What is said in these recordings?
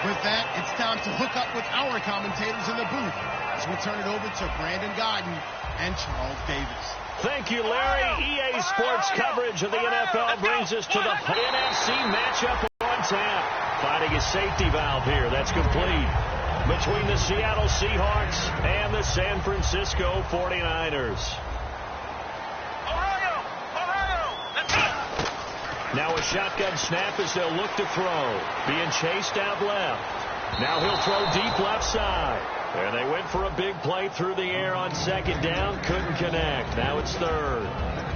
With that, it's time to hook up with our commentators in the booth as we turn it over to Brandon Godden and Charles Davis. Thank you, Larry. EA Sports coverage of the NFL brings us to the NFC matchup on tap. Finding a safety valve here. That's complete between the Seattle Seahawks and the San Francisco 49ers. Now a shotgun snap as they'll look to throw. Being chased out left. Now he'll throw deep left side. And they went for a big play through the air on second down. Couldn't connect. Now it's third.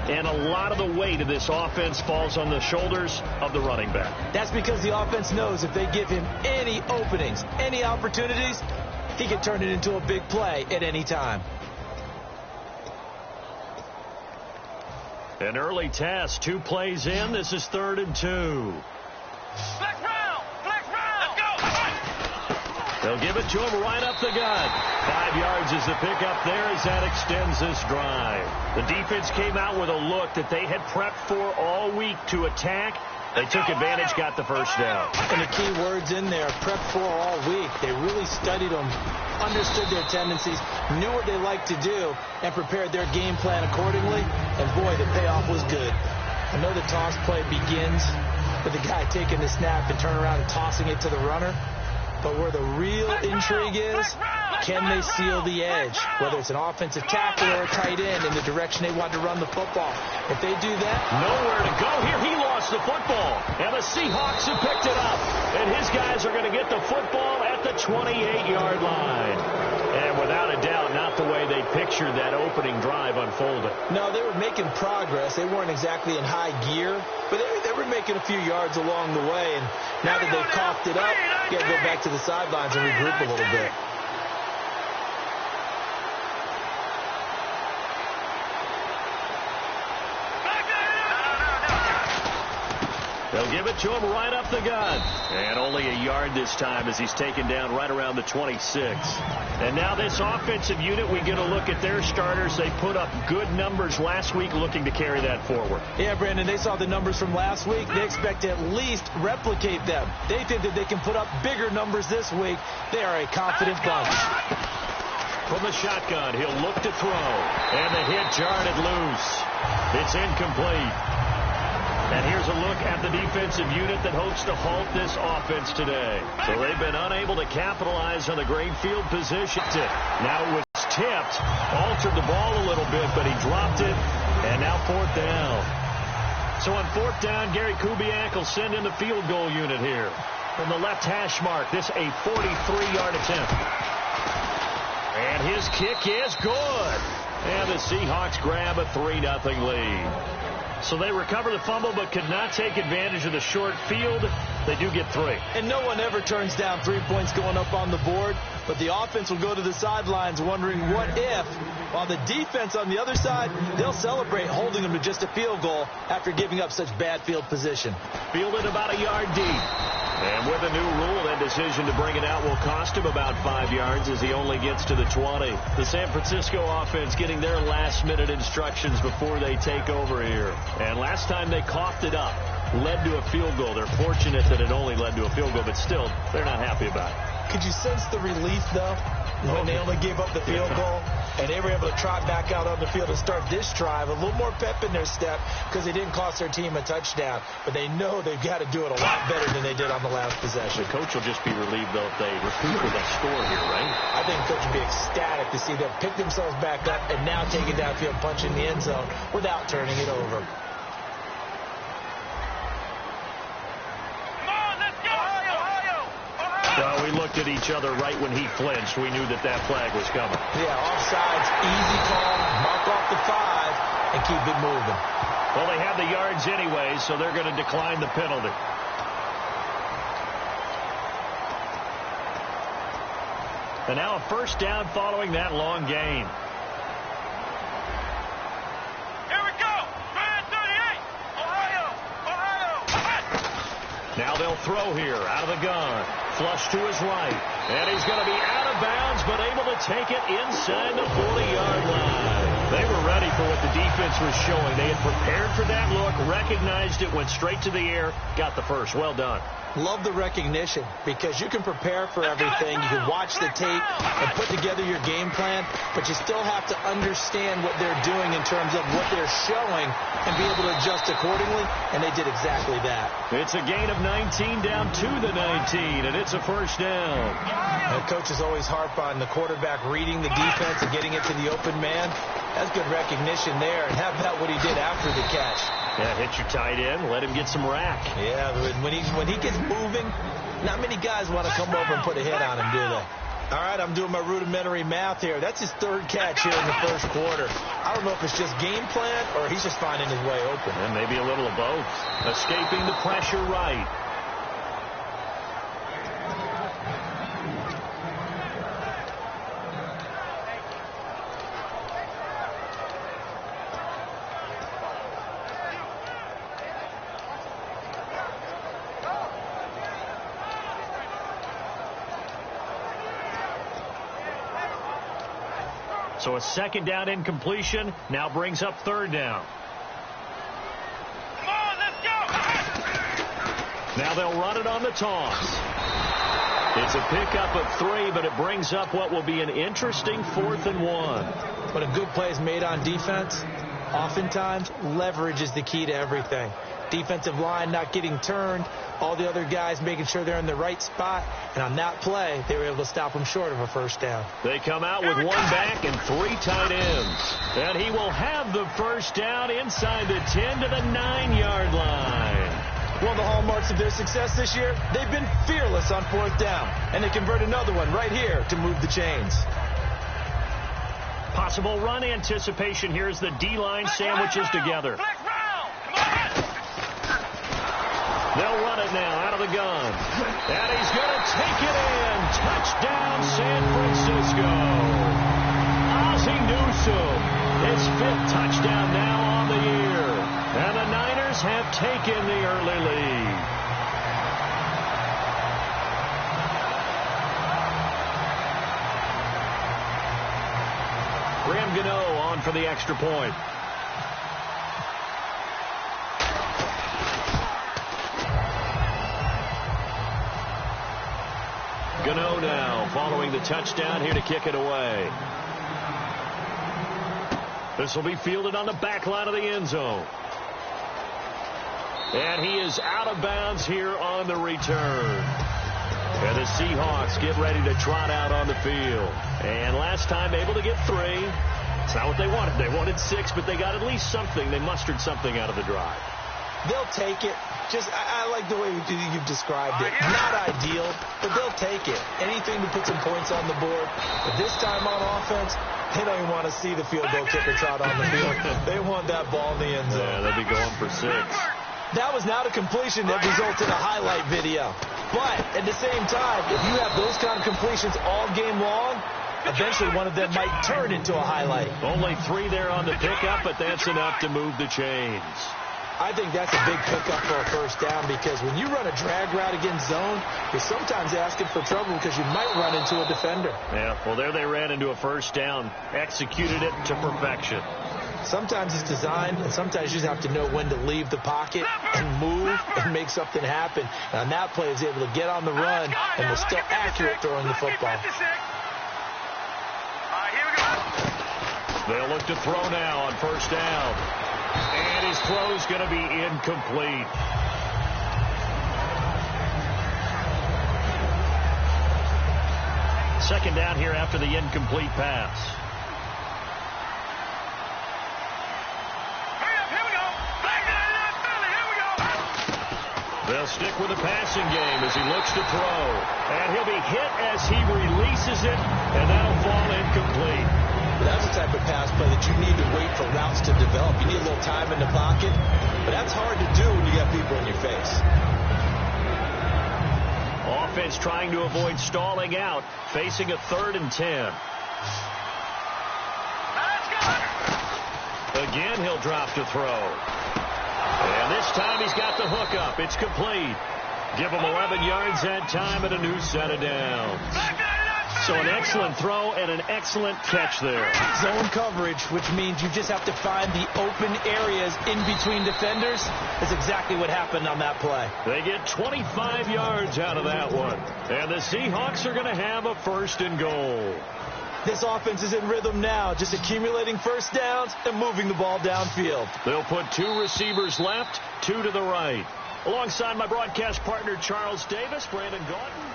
And a lot of the weight of this offense falls on the shoulders of the running back. That's because the offense knows if they give him any openings, any opportunities, he can turn it into a big play at any time. An early test, 2 plays in. This is 3rd and 2. Flex round, let's go. They'll give it to him right up the gut. 5 yards is the pickup there as that extends this drive. The defense came out with a look that they had prepped for all week to attack. They took advantage, got the first down. And the key words in there, prep for all week. They really studied them, understood their tendencies, knew what they liked to do, and prepared their game plan accordingly. And boy, the payoff was good. I know the toss play begins with the guy taking the snap and turning around and tossing it to the runner. But where the real intrigue is, can they seal the edge? Whether it's an offensive tackle or a tight end in the direction they want to run the football. If they do that, nowhere to go here. He lost the football. And the Seahawks have picked it up. And his guys are going to get the football at the 28-yard line. And without a doubt, not the way they pictured that opening drive unfolded. No, they were making progress. They weren't exactly in high gear, but they were making a few yards along the way. And now that they've coughed it up, you got to go back to the sidelines and regroup a little bit. They'll give it to him right up the gut. And only a yard this time as he's taken down right around the 26. And now this offensive unit, we get a look at their starters. They put up good numbers last week, looking to carry that forward. Yeah, Brandon, they saw the numbers from last week. They expect to at least replicate them. They think that they can put up bigger numbers this week. They are a confident bunch. From the shotgun, he'll look to throw. And the hit jarred it loose. It's incomplete. And here's a look at the defensive unit that hopes to halt this offense today. So they've been unable to capitalize on the great field position. Now it was tipped, altered the ball a little bit, but he dropped it, and now 4th down. So on 4th down, Gary Kubiak will send in the field goal unit here. From the left hash mark, this a 43-yard attempt. And his kick is good. And the Seahawks grab a 3-0 lead. So they recover the fumble but could not take advantage of the short field. They do get 3. And no one ever turns down 3 points going up on the board. But the offense will go to the sidelines wondering what if. While the defense on the other side, they'll celebrate holding them to just a field goal after giving up such bad field position. Fielded about a yard deep. And with a new rule, that decision to bring it out will cost him about 5 yards as he only gets to the 20. The San Francisco offense getting their last-minute instructions before they take over here. And last time they coughed it up, led to a field goal. They're fortunate that it only led to a field goal, but still, they're not happy about it. Could you sense the relief, though, when they only gave up the field goal? And they were able to trot back out on the field and start this drive. A little more pep in their step because they didn't cost their team a touchdown. But they know they've got to do it a lot better than they did on the last possession. The coach will just be relieved, though, if they recoup with a score here, right? I think the coach will be ecstatic to see them pick themselves back up and now take it downfield, punching the end zone without turning it over. Well, we looked at each other right when he flinched. We knew that that flag was coming. Yeah, offsides, easy call, mark off the 5, and keep it moving. Well, they have the yards anyway, so they're going to decline the penalty. And now a 1st down following that long gain. Here we go. 38. Ohio. Now they'll throw here out of the gun. Flush to his right. And he's going to be out of bounds, but able to take it inside the 40-yard line. They were ready for what the defense was showing. They had prepared for that look, recognized it, went straight to the air, got the first. Well done. Love the recognition because you can prepare for everything. You can watch the tape and put together your game plan, but you still have to understand what they're doing in terms of what they're showing and be able to adjust accordingly, and they did exactly that. It's a gain of 19 down to the 19, and it's a first down. And coaches always harp on the quarterback reading the defense and getting it to the open man. That's good recognition there, and how about what he did after the catch? Yeah, hit your tight end, let him get some rack. Yeah, when he gets moving, not many guys want to come over and put a hit on him, do they? All right, I'm doing my rudimentary math here. That's his third catch here in the first quarter. I don't know if it's just game plan or he's just finding his way open. And maybe a little of both. Escaping the pressure right. So a second down incompletion now brings up third down. Come on, let's go. Now they'll run it on the toss. It's a pickup of 3, but it brings up what will be an interesting 4th and 1. But a good play is made on defense. Oftentimes, leverage is the key to everything. Defensive line not getting turned, all the other guys making sure they're in the right spot, and on that play, they were able to stop them short of a first down. They come out with 1 back and 3 tight ends. And he will have the first down inside the 10 to the 9-yard line. One of the hallmarks of their success this year, they've been fearless on 4th down, and they convert another one right here to move the chains. Possible run anticipation here as the D-line sandwiches together. They'll run it now out of the gun. And he's going to take it in. Touchdown, San Francisco. Ozzie Newsome. His 5th touchdown now on the year. And the Niners have taken the early lead. Graham Gano on for the extra point. Gano now following the touchdown here to kick it away. This will be fielded on the back line of the end zone. And he is out of bounds here on the return. And the Seahawks get ready to trot out on the field. And last time able to get 3. It's not what they wanted. They wanted 6, but they got at least something. They mustered something out of the drive. They'll take it. I like the way you've described it. Not ideal, but they'll take it. Anything to put some points on the board. But this time on offense, they don't even want to see the field goal kicker trot on the field. They want that ball in the end zone. Yeah, they'll be going for 6. That was not a completion that resulted in a highlight video. But at the same time, if you have those kind of completions all game long, eventually one of them might turn into a highlight. Only 3 there on the pickup, but that's enough to move the chains. I think that's a big pickup for a first down because when you run a drag route against zone, you're sometimes asking for trouble because you might run into a defender. Yeah, well, there they ran into a first down, executed it to perfection. Sometimes it's designed, and sometimes you just have to know when to leave the pocket and move and make something happen. And on that play, he was able to get on the run and was still accurate throwing the football. They'll look to throw now on first down. And his throw is going to be incomplete. Second down here after the incomplete pass. They'll stick with the passing game as he looks to throw. And he'll be hit as he releases it, and that'll fall incomplete. That's the type of pass play that you need to wait for routes to develop. You need a little time in the pocket, but that's hard to do when you got people in your face. Offense trying to avoid stalling out, facing a 3rd and 10. Again, he'll drop to throw. And this time he's got the hook up. It's complete. Give him 11 yards that time and a new set of downs. So an excellent throw and an excellent catch there. Zone coverage, which means you just have to find the open areas in between defenders. That's exactly what happened on that play. They get 25 yards out of that one. And the Seahawks are going to have a 1st and goal. This offense is in rhythm now, just accumulating first downs and moving the ball downfield. They'll put 2 receivers left, 2 to the right. Alongside my broadcast partner, Charles Davis, Brandon Gaudin.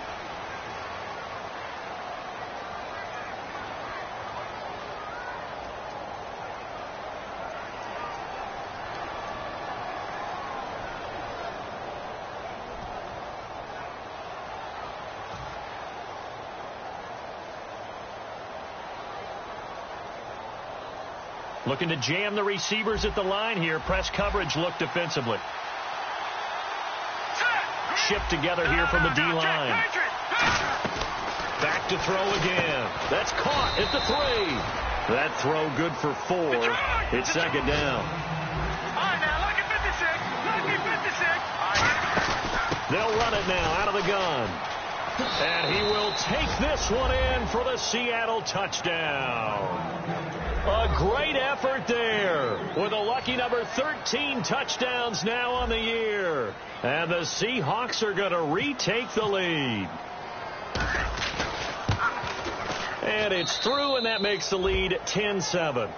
Looking to jam the receivers at the line here. Press coverage look defensively. Shipped together here from the D-line. Back to throw again. That's caught at the 3. That throw good for 4. It's 2nd down. They'll run it now out of the gun. And he will take this one in for the Seattle touchdown. A great effort there with a lucky number 13 touchdowns now on the year. And the Seahawks are going to retake the lead. And it's through, and that makes the lead 10-7.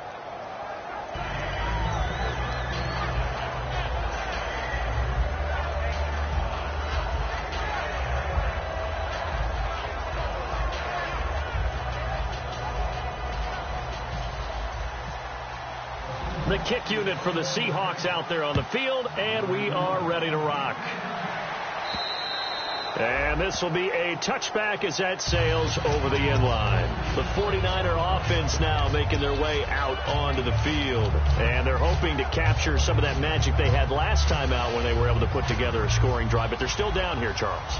The kick unit for the Seahawks out there on the field, and we are ready to rock. And this will be a touchback as that sails over the end line. The 49er offense now making their way out onto the field. And they're hoping to capture some of that magic they had last time out when they were able to put together a scoring drive. But they're still down here, Charles.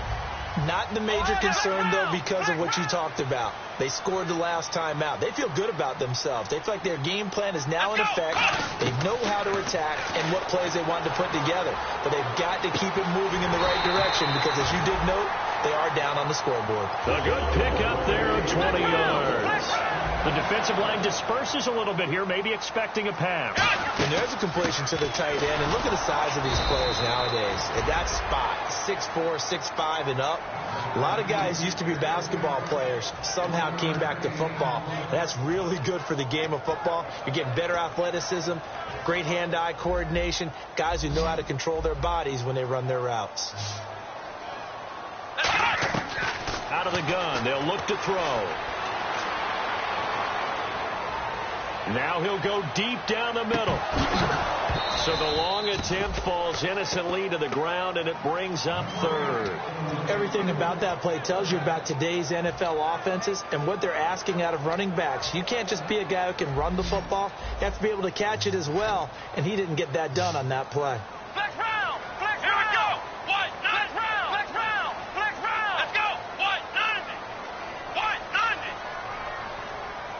Not the major concern, though, because of what you talked about. They scored the last time out. They feel good about themselves. They feel like their game plan is now in effect. They know how to attack and what plays they want to put together. But they've got to keep it moving in the right direction because, as you did note, they are down on the scoreboard. A good pickup there of 20 yards. The defensive line disperses a little bit here, maybe expecting a pass. And there's a completion to the tight end. And look at the size of these players nowadays. At that spot, 6'4", 6'5", and up. A lot of guys used to be basketball players, somehow came back to football. And that's really good for the game of football. You're getting better athleticism, great hand-eye coordination, guys who know how to control their bodies when they run their routes. Out of the gun, they'll look to throw. Now he'll go deep down the middle. So the long attempt falls innocently to the ground, and it brings up 3rd. Everything about that play tells you about today's NFL offenses and what they're asking out of running backs. You can't just be a guy who can run the football. You have to be able to catch it as well, and he didn't get that done on that play. Flex round! Flex round! Here we go! What? Flex round! Flex round! Flex round! Let's go! What? 90! What? 90!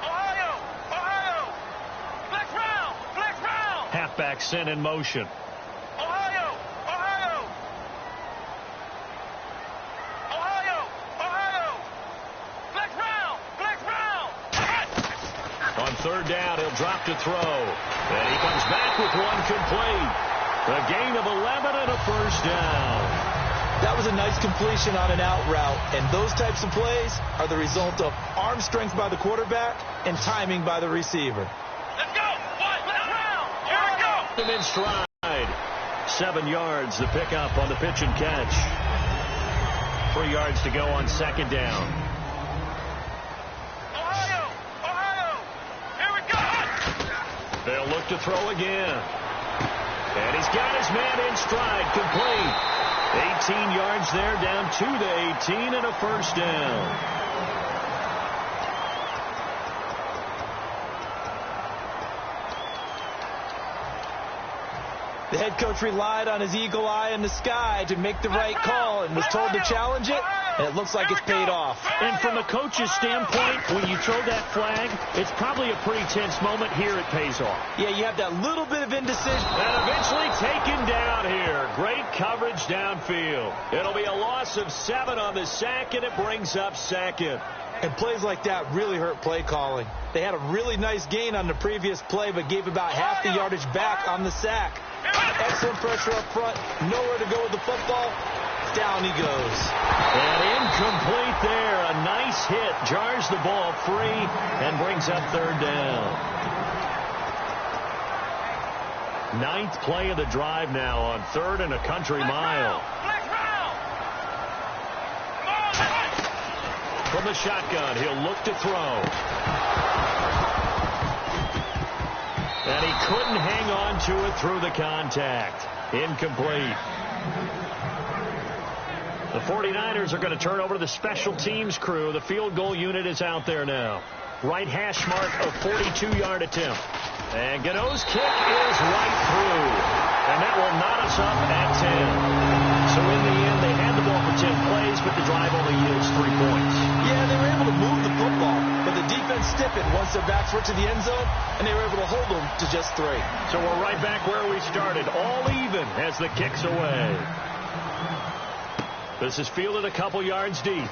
Ohio! Ohio! Flex round! Flex round! Halfback sent in motion. Ohio! Ohio! Ohio! Ohio! Flex round! Flex round! On 3rd down, he'll drop to throw. And he comes back with one complete. A gain of 11 and a 1st down. That was a nice completion on an out route, and those types of plays are the result of arm strength by the quarterback and timing by the receiver. Let's go! What? Let's round! Here we go! Him in stride. 7 yards, the pickup on the pitch and catch. 3 yards to go on 2nd down. Ohio! Ohio! Here we go! They'll look to throw again. And he's got his man in stride, complete. 18 yards there, down to the 18 and a 1st down. The head coach relied on his eagle eye in the sky to make the right call and was told to challenge it, and it looks like it's paid off. And from a coach's standpoint, when you throw that flag, it's probably a pretty tense moment. Here it pays off. Yeah, you have that little bit of indecision. And eventually taken down here. Great coverage downfield. It'll be a loss of 7 on the sack, and it brings up 2nd. And plays like that really hurt play calling. They had a really nice gain on the previous play, but gave about half the yardage back on the sack. Excellent pressure up front. Nowhere to go with the football. Down he goes. And incomplete there. A nice hit. Jars the ball free and brings up third down. 9th play of the drive now on 3rd and a country mile. From the shotgun, he'll look to throw. And he couldn't hang on to it through the contact. Incomplete. The 49ers are going to turn over to the special teams crew. The field goal unit is out there now. Right hash mark of 42-yard attempt. And Gano's kick is right through. And that will knot us up at 10. So in the end, they had the ball for 10 plays, but the drive only yields 3 points. Yeah, they were able to move the football, but the defense stiffened once their backs were to the end zone, and they were able to hold them to just 3. So we're right back where we started, all even as the kick's away. This is fielded a couple yards deep.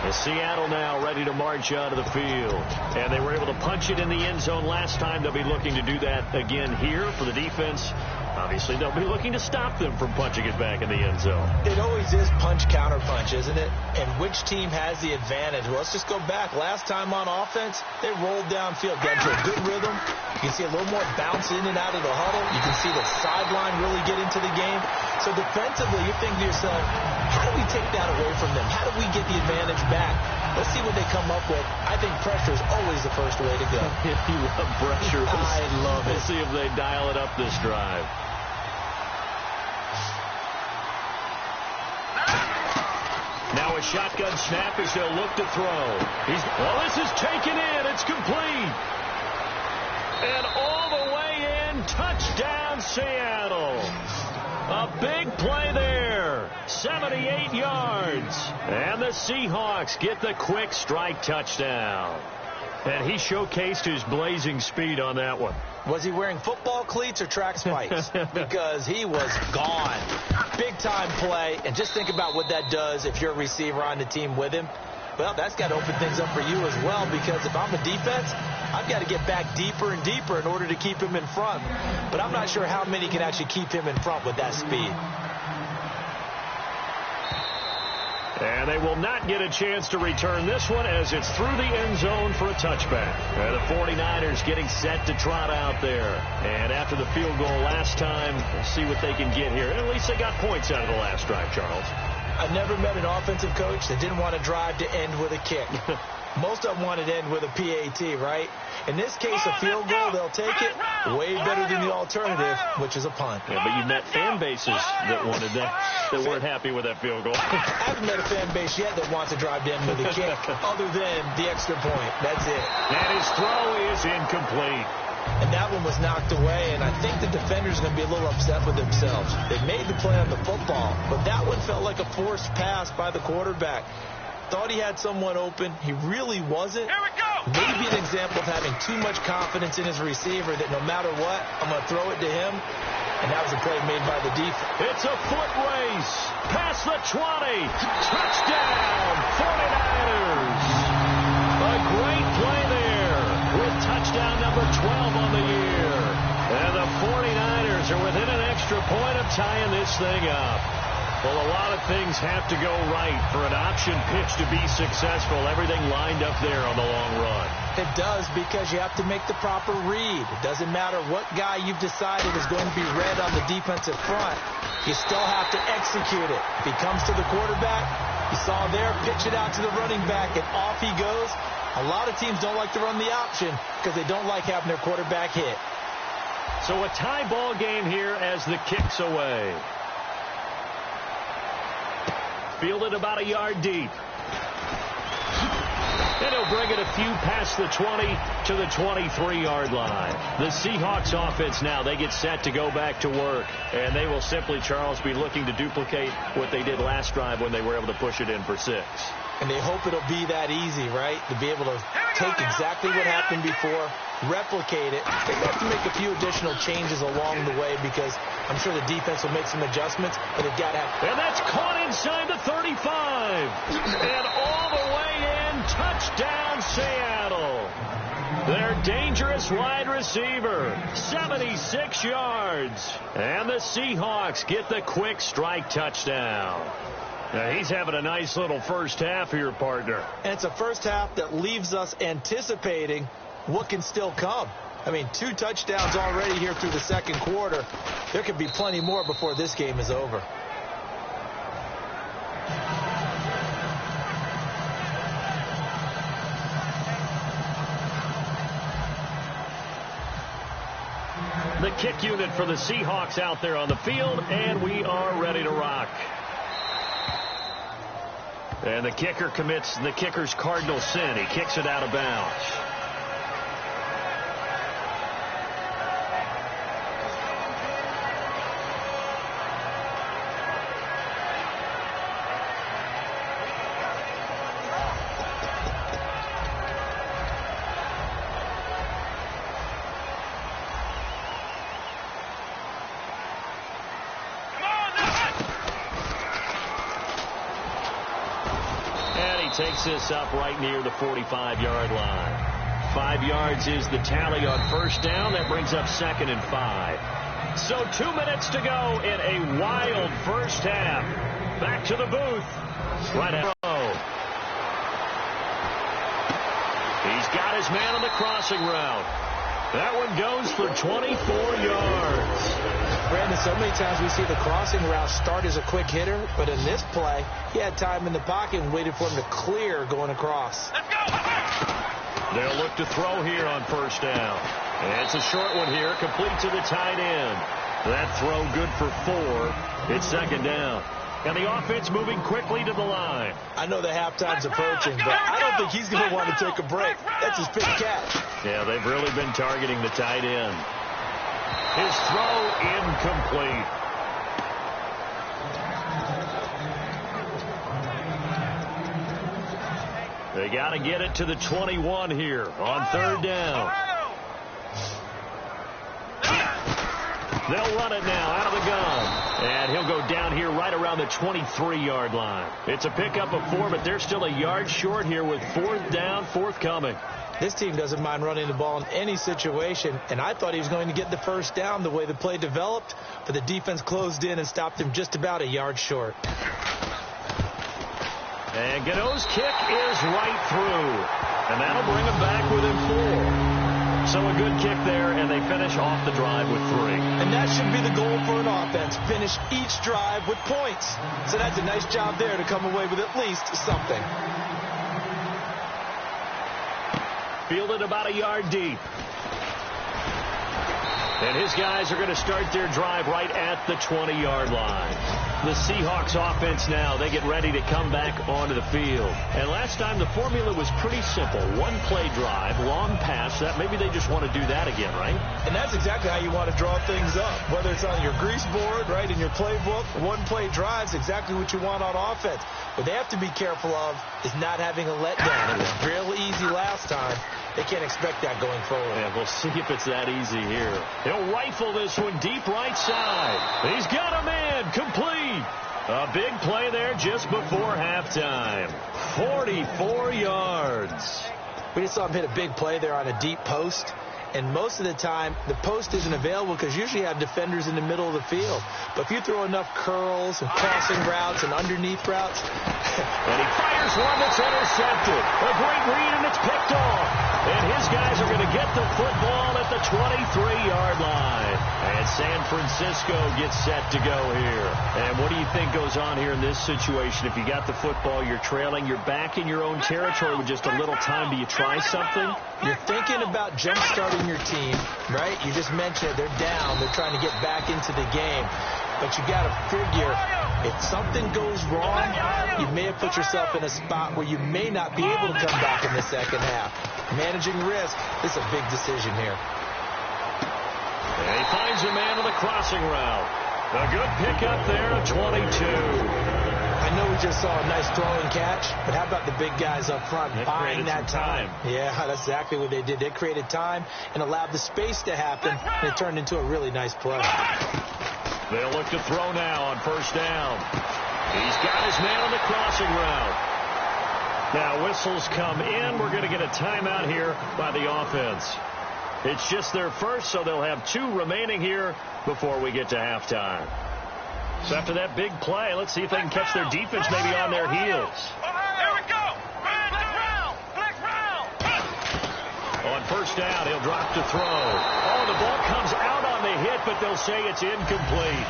As Seattle now ready to march out of the field. And they were able to punch it in the end zone last time. They'll be looking to do that again here for the defense. Obviously, they'll be looking to stop them from punching it back in the end zone. It always is punch-counter-punch, isn't it? And which team has the advantage? Well, let's just go back. Last time on offense, they rolled downfield, got into a good rhythm. You can see a little more bounce in and out of the huddle. You can see the sideline really get into the game. So defensively, you're thinking to yourself, how do we take that away from them? How do we get the advantage back? Let's see what they come up with. I think pressure is always the first way to go. If you love pressure, I love it. We'll see if they dial it up this drive. Now a shotgun snap as they'll look to throw. This is taken in. It's complete. And all the way in. Touchdown, Seattle. A big play there. 78 yards. And the Seahawks get the quick strike touchdown. And he showcased his blazing speed on that one. Was he wearing football cleats or track spikes? Because he was gone. Big-time play. And just think about what that does if you're a receiver on the team with him. Well, that's got to open things up for you as well, because if I'm a defense, I've got to get back deeper and deeper in order to keep him in front. But I'm not sure how many can actually keep him in front with that speed. And they will not get a chance to return this one as it's through the end zone for a touchback. And the 49ers getting set to trot out there. And after the field goal last time, we'll see what they can get here. And at least they got points out of the last drive, Charles. I never met an offensive coach that didn't want to drive to end with a kick. Most of them wanted to end with a PAT, right? In this case, a field goal, they'll take it. Way better than the alternative, which is a punt. Yeah, but you've met fan bases that wanted that weren't happy with that field goal. I haven't met a fan base yet that wants to drive to end with a kick, other than the extra point. That's it. And his throw is incomplete. And that one was knocked away, and I think the defenders are going to be a little upset with themselves. They made the play on the football, but that one felt like a forced pass by the quarterback. Thought he had someone open. He really wasn't. Here we go. Maybe an example of having too much confidence in his receiver that no matter what, I'm going to throw it to him. And that was a play made by the defense. It's a foot race. Past the 20. Touchdown, 49ers. A great play there with touchdown number 12 on the year. And the 49ers are within an extra point of tying this thing up. Well, a lot of things have to go right for an option pitch to be successful. Everything lined up there on the long run. It does, because you have to make the proper read. It doesn't matter what guy you've decided is going to be read on the defensive front. You still have to execute it. If he comes to the quarterback, you saw there, pitch it out to the running back, and off he goes. A lot of teams don't like to run the option because they don't like having their quarterback hit. So a tie ball game here as the kick's away. Fielded about a yard deep. And he'll bring it a few past the 20 to the 23-yard line. The Seahawks offense now, they get set to go back to work. And they will simply, Charles, be looking to duplicate what they did last drive when they were able to push it in for 6. And they hope it'll be that easy, right? To be able to take exactly what happened before, replicate it. They have to make a few additional changes along the way because I'm sure the defense will make some adjustments, but they've got to have... And that's caught inside the 35. And all the way in, touchdown Seattle. Their dangerous wide receiver, 76 yards. And the Seahawks get the quick strike touchdown. Now, he's having a nice little first half here, partner. And it's a first half that leaves us anticipating what can still come. I mean, 2 touchdowns already here through the second quarter. There could be plenty more before this game is over. The kick unit for the Seahawks out there on the field, and we are ready to rock. And the kicker commits the kicker's cardinal sin. He kicks it out of bounds. Takes this up right near the 45-yard line. 5 yards is the tally on first down. That brings up 2nd and 5. So 2 minutes to go in a wild first half. Back to the booth. Right at row. He's got his man on the crossing route. That one goes for 24 yards. Brandon, so many times we see the crossing route start as a quick hitter, but in this play, he had time in the pocket and waited for him to clear going across. Let's go! They'll look to throw here on first down. And it's a short one here, complete to the tight end. That throw good for 4. It's 2nd down. And the offense moving quickly to the line. I know the halftime's approaching, but I don't think he's going to want to take a break. That's his big catch. Yeah, they've really been targeting the tight end. His throw incomplete. They got to get it to the 21 here on 3rd down. They'll run it now out of the gun. And he'll go down here right around the 23-yard line. It's a pickup of 4, but they're still a yard short here with 4th down, forthcoming. This team doesn't mind running the ball in any situation, and I thought he was going to get the first down the way the play developed, but the defense closed in and stopped him just about a yard short. And Gano's kick is right through, and that'll bring him back within 4. So a good kick there, and they finish off the drive with 3. And that should be the goal for an offense, finish each drive with points. So that's a nice job there to come away with at least something. Fielded about a yard deep. And his guys are going to start their drive right at the 20-yard line. The Seahawks offense now, they get ready to come back onto the field. And last time the formula was pretty simple. 1-play drive, long pass. That maybe they just want to do that again, right? And that's exactly how you want to draw things up. Whether it's on your grease board, right, in your playbook, 1-play drive's exactly what you want on offense. What they have to be careful of is not having a letdown. It was real easy last time. They can't expect that going forward. Yeah, we'll see if it's that easy here. He'll rifle this one deep right side. He's got a man complete. A big play there just before halftime. 44 yards. We just saw him hit a big play there on a deep post. And most of the time, the post isn't available because usually you have defenders in the middle of the field. But if you throw enough curls and crossing routes and underneath routes. And he fires one that's intercepted. A great read, and it's picked off. And his guys are going to get the football at the 23-yard line. And San Francisco gets set to go here. And what do you think goes on here in this situation? If you got the football, you're trailing, you're back in your own territory with just a little time. Do you try something? You're thinking about jump-starting your team, right? You just mentioned they're down. They're trying to get back into the game. But you got to figure, if something goes wrong, you may have put yourself in a spot where you may not be able to come back in the second half. Managing risk is a big decision here. And he finds a man on the crossing route. A good pickup there at 22. I know we just saw a nice throwing catch, but how about the big guys up front buying that time? Yeah, that's exactly what they did. They created time and allowed the space to happen, and it turned into a really nice play. They'll look to throw now on first down. He's got his man on the crossing route. Now whistles come in. We're going to get a timeout here by the offense. It's just their first, so they'll have 2 remaining here before we get to halftime. So after that big play, let's see if they can catch their defense maybe on their heels. Here we go. Flex round. On first down, he'll drop to throw. Oh, the ball comes out on the hit, but they'll say it's incomplete.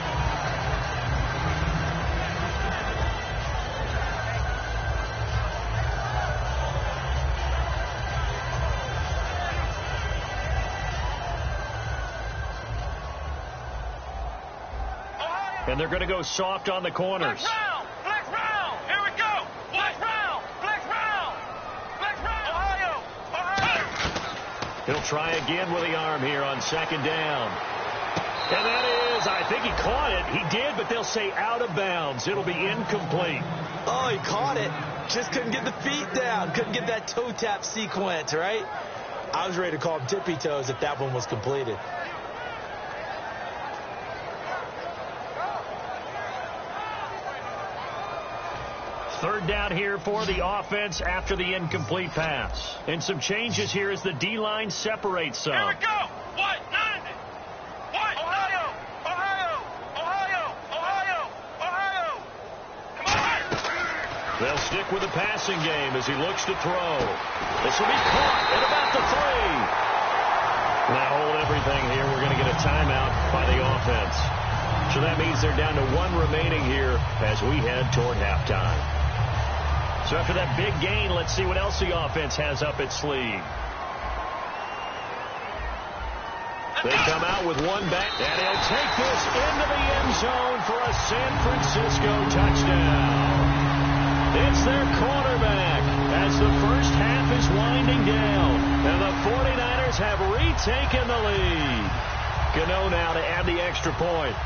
And they're going to go soft on the corners. Flex round. Here we go. Flex round. Ohio. He'll try again with the arm here on second down. And that is, I think he caught it. He did, but they'll say out of bounds. It'll be incomplete. Oh, he caught it. Just couldn't get the feet down. Couldn't get that toe tap sequence, right? I was ready to call him tippy toes if that one was completed. Third down here for the offense after the incomplete pass. And some changes here as the D-line separates some. Here we go. What? 90. What? Ohio. Come on. They'll stick with the passing game as he looks to throw. This will be caught at about the 3. Now hold everything here. We're going to get a timeout by the offense. So that means they're down to 1 remaining here as we head toward halftime. So after that big gain, let's see what else the offense has up its sleeve. They come out with 1 back, and he'll take this into the end zone for a San Francisco touchdown. It's their quarterback as the first half is winding down, and the 49ers have retaken the lead. Gano now to add the extra point.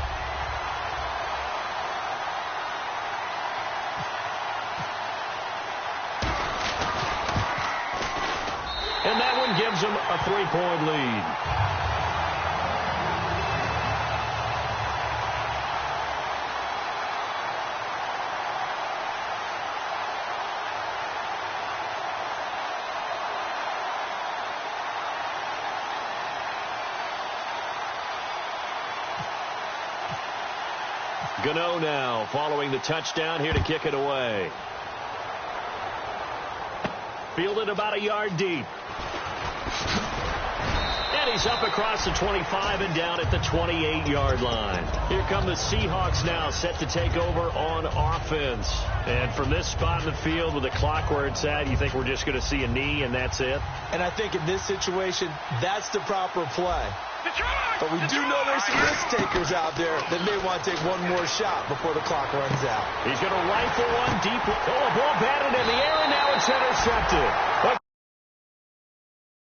And that one gives them a 3-point lead. Gano now following the touchdown here to kick it away. Fielded about a yard deep. And he's up across the 25 and down at the 28-yard line. Here come the Seahawks now, set to take over on offense. And from this spot in the field with the clock where it's at, you think we're just going to see a knee and that's it? And I think in this situation, that's the proper play. But we do know there's some risk takers out there that may want to take one more shot before the clock runs out. He's going to rifle one deep. Oh, a ball batted in the air, and now it's intercepted.